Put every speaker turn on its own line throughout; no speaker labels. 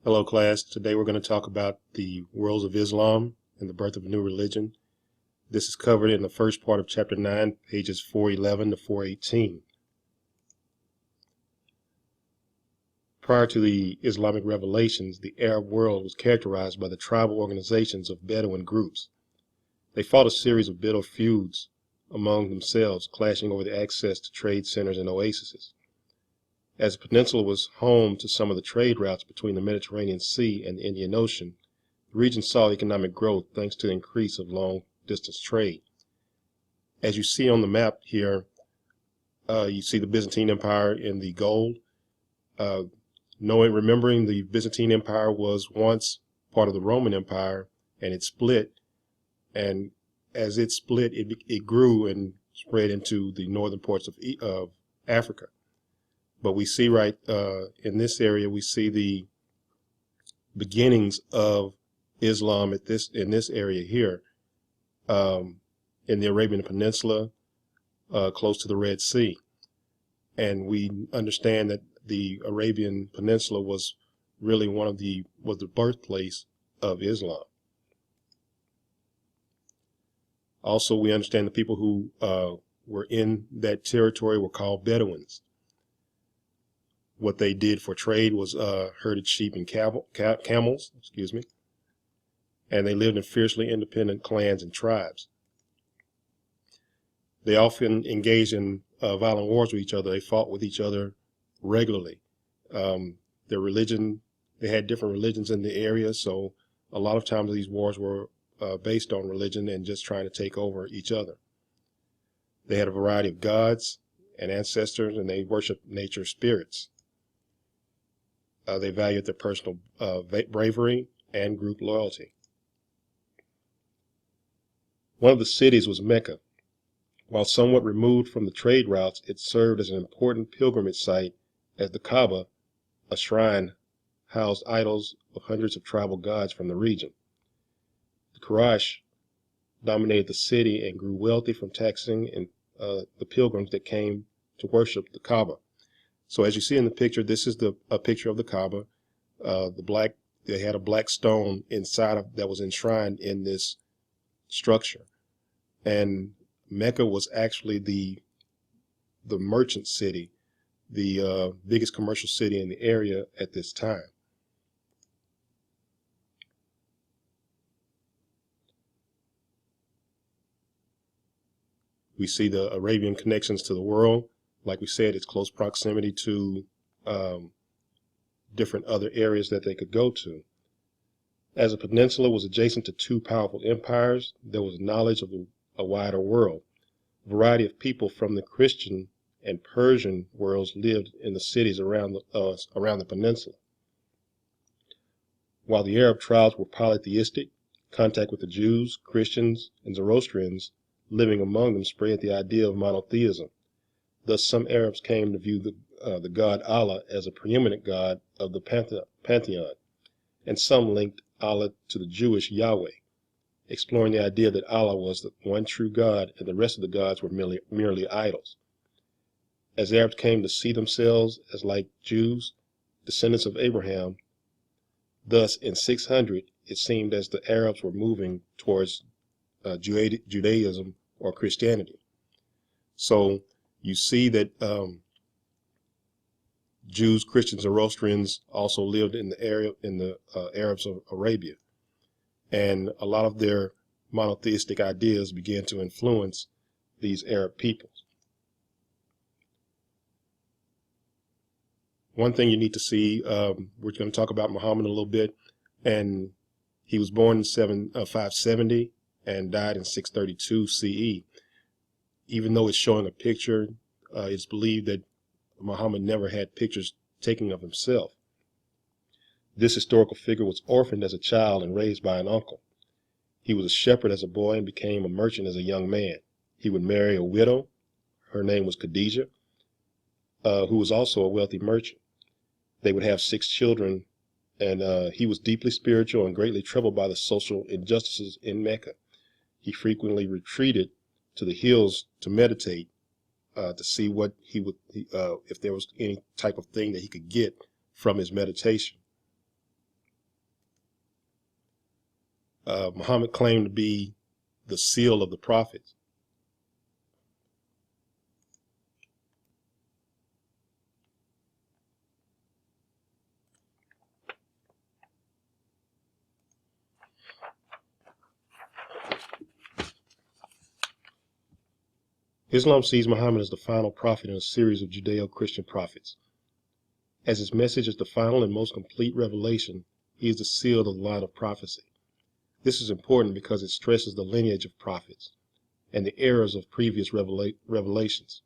Hello, class. Today we're going to talk about the worlds of Islam and the birth of a new religion. This is covered in the first part of Chapter 9, pages 411 to 418. Prior to the Islamic revelations, the Arab world was characterized by the tribal organizations of Bedouin groups. They fought a series of bitter feuds among themselves, clashing over the access to trade centers and oases. As the peninsula was home to some of the trade routes between the Mediterranean Sea and the Indian Ocean, the region saw economic growth thanks to the increase of long-distance trade. As you see on the map here, you see the Byzantine Empire in the gold. Remembering the Byzantine Empire was once part of the Roman Empire, and it split. And as it split, it grew and spread into the northern parts of Africa. But we see right in this area, we see the beginnings of Islam in this area here, in the Arabian Peninsula, close to the Red Sea. And we understand that the Arabian Peninsula was really was the birthplace of Islam. Also, we understand the people who were in that territory were called Bedouins. What they did for trade was herded sheep and camels, and they lived in fiercely independent clans and tribes. They often engaged in violent wars with each other. They fought with each other regularly. Their religion, they had different religions in the area, so a lot of times these wars were based on religion and just trying to take over each other. They had a variety of gods and ancestors, and they worshiped nature spirits. They valued their personal bravery and group loyalty. One of the cities was Mecca. While somewhat removed from the trade routes, it served as an important pilgrimage site, as the Kaaba, a shrine, housed idols of hundreds of tribal gods from the region. The Quraysh dominated the city and grew wealthy from taxing the pilgrims that came to worship the Kaaba. So as you see in the picture, this is a picture of the Kaaba. They had a black stone inside that was enshrined in this structure. And Mecca was actually the merchant city, the biggest commercial city in the area at this time. We see the Arabian connections to the world. Like we said, it's close proximity to different other areas that they could go to. As a peninsula was adjacent to two powerful empires, there was knowledge of a wider world. A variety of people from the Christian and Persian worlds lived in the cities around the peninsula. While the Arab tribes were polytheistic, contact with the Jews, Christians, and Zoroastrians living among them spread the idea of monotheism. Thus, some Arabs came to view the god Allah as a preeminent god of the pantheon, and some linked Allah to the Jewish Yahweh, exploring the idea that Allah was the one true God and the rest of the gods were merely idols. As Arabs came to see themselves as, like Jews, descendants of Abraham, thus in 600 it seemed as the Arabs were moving towards Judaism or Christianity. So you see that Jews, Christians, and Zoroastrians also lived in the area in the Arabs of Arabia, and a lot of their monotheistic ideas began to influence these Arab peoples. One thing you need to see, we're going to talk about Muhammad a little bit, and he was born in 570 and died in 632 CE. Even though it's showing a picture, it's believed that Muhammad never had pictures taken of himself. This historical figure was orphaned as a child and raised by an uncle. He was a shepherd as a boy and became a merchant as a young man. He would marry a widow. Her name was Khadijah, who was also a wealthy merchant. They would have 6 children, and he was deeply spiritual and greatly troubled by the social injustices in Mecca. He frequently retreated to the hills to meditate, to see what if there was any type of thing that he could get from his meditation. Muhammad claimed to be the seal of the prophets. Islam sees Muhammad as the final prophet in a series of Judeo-Christian prophets. As his message is the final and most complete revelation, he is the seal of the line of prophecy. This is important because it stresses the lineage of prophets and the errors of previous revelations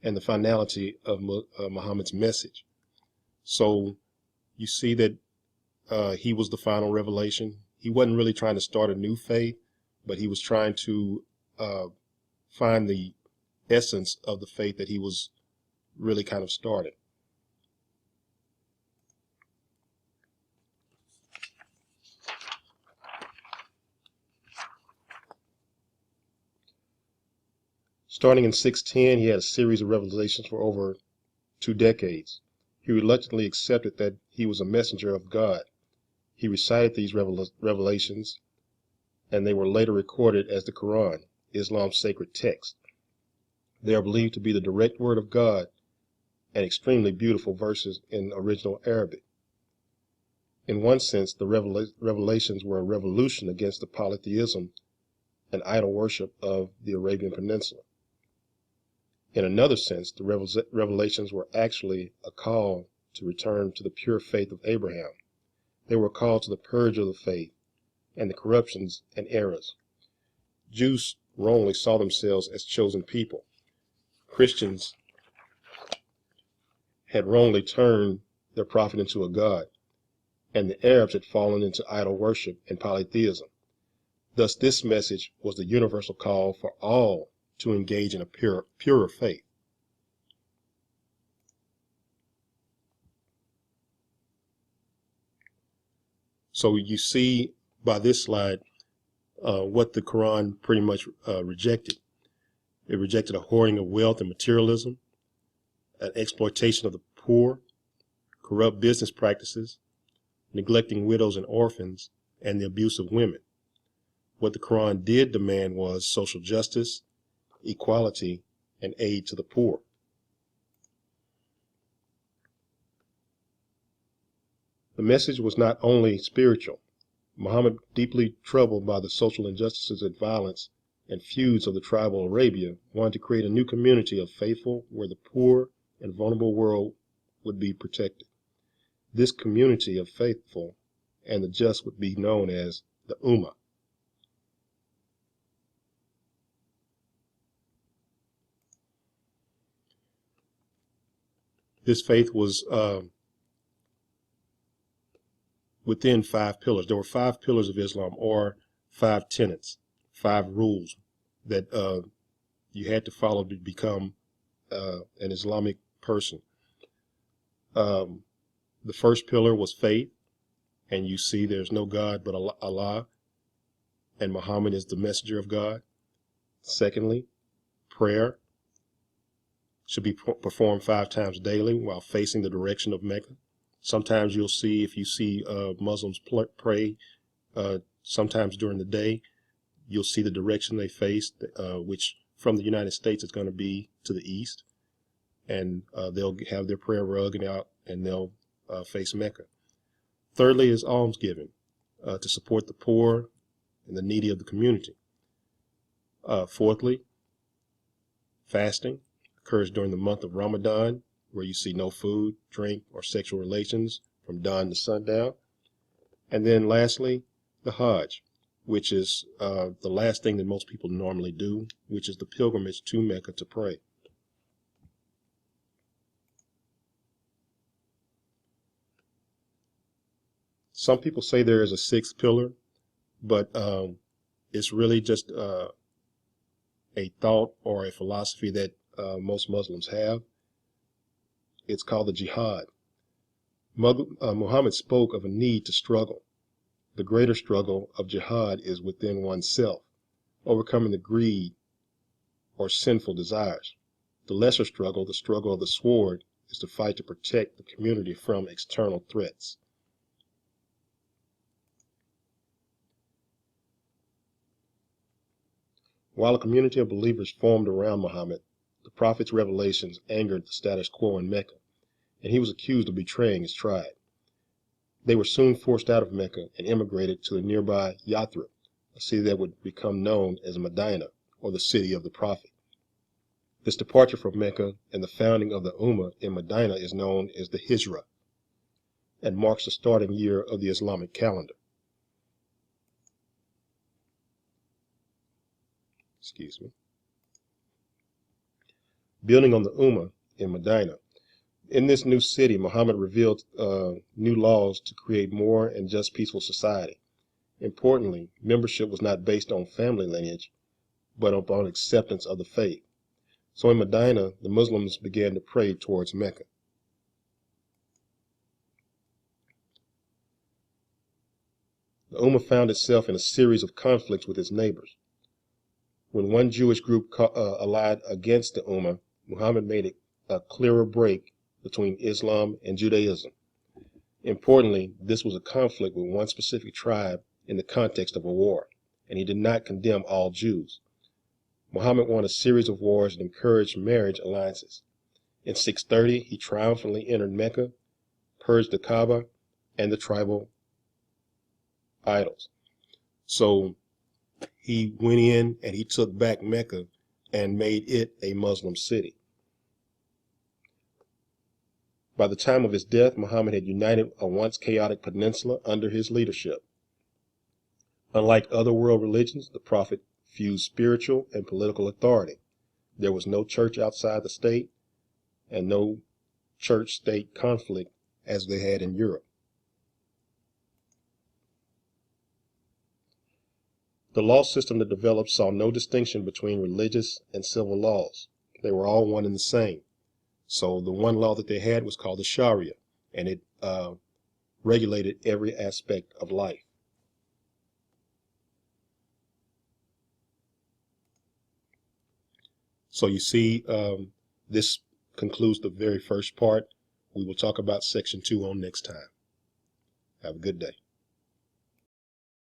and the finality of Muhammad's message. So you see that he was the final revelation. He wasn't really trying to start a new faith, but he was trying to find the essence of the faith that he was really kind of starting. Starting in 610, he had a series of revelations for over 2 decades. He reluctantly accepted that he was a messenger of God. He recited these revelations, and they were later recorded as the Quran, Islam's sacred text. They are believed to be the direct word of God and extremely beautiful verses in original Arabic. In one sense, the revelations were a revolution against the polytheism and idol worship of the Arabian Peninsula. In another sense, the revelations were actually a call to return to the pure faith of Abraham. They were a call to the purge of the faith and the corruptions and errors. Jews wrongly saw themselves as chosen people. Christians had wrongly turned their prophet into a god, and the Arabs had fallen into idol worship and polytheism. Thus, this message was the universal call for all to engage in a purer faith. So you see by this slide what the Quran pretty much rejected. It rejected a hoarding of wealth and materialism, an exploitation of the poor, corrupt business practices, neglecting widows and orphans, and the abuse of women. What the Quran did demand was social justice, equality, and aid to the poor. The message was not only spiritual. Muhammad, deeply troubled by the social injustices and violence and feuds of the tribal Arabia, wanted to create a new community of faithful where the poor and vulnerable world would be protected. This community of faithful and the just would be known as the Ummah. This faith was within 5 pillars. There were 5 pillars of Islam, or 5 tenets, 5 rules that you had to follow to become an Islamic person. The first pillar was faith, and you see there's no God but Allah, and Muhammad is the messenger of God. Secondly, prayer should be performed 5 times daily while facing the direction of Mecca. Sometimes you'll see, if you see Muslims pray, sometimes during the day, you'll see the direction they face, which from the United States is going to be to the east, and they'll have their prayer rug and they'll face Mecca. Thirdly is almsgiving, to support the poor and the needy of the community. Fourthly, fasting occurs during the month of Ramadan, where you see no food, drink, or sexual relations from dawn to sundown. And then lastly, the Hajj, which is the last thing that most people normally do, which is the pilgrimage to Mecca to pray. Some people say there is a 6th pillar, but it's really just a thought or a philosophy that most Muslims have. It's called the jihad. Muhammad spoke of a need to struggle. The greater struggle of jihad is within oneself, overcoming the greed or sinful desires. The lesser struggle, the struggle of the sword, is to fight to protect the community from external threats. While a community of believers formed around Muhammad, the prophet's revelations angered the status quo in Mecca, and he was accused of betraying his tribe. They were soon forced out of Mecca and immigrated to the nearby Yathrib, a city that would become known as Medina, or the city of the prophet. This departure from Mecca and the founding of the Ummah in Medina is known as the Hijra, and marks the starting year of the Islamic calendar. Excuse me. Building on the Ummah in Medina, in this new city, Muhammad revealed new laws to create more and just peaceful society. Importantly, membership was not based on family lineage, but upon acceptance of the faith. So in Medina, the Muslims began to pray towards Mecca. The Ummah found itself in a series of conflicts with its neighbors. When one Jewish group allied against the Ummah, Muhammad made a clearer break between Islam and Judaism. Importantly, this was a conflict with one specific tribe in the context of a war, and he did not condemn all Jews. Muhammad won a series of wars and encouraged marriage alliances. In 630, he triumphantly entered Mecca, purged the Kaaba and the tribal idols. So he went in and he took back Mecca and made it a Muslim city. By the time of his death, Muhammad had united a once chaotic peninsula under his leadership. Unlike other world religions, the prophet fused spiritual and political authority. There was no church outside the state and no church-state conflict as they had in Europe. The law system that developed saw no distinction between religious and civil laws. They were all one and the same. So the one law that they had was called the Sharia, and it regulated every aspect of life. So you see, this concludes the very first part. We will talk about section 2 on next time. Have a good day.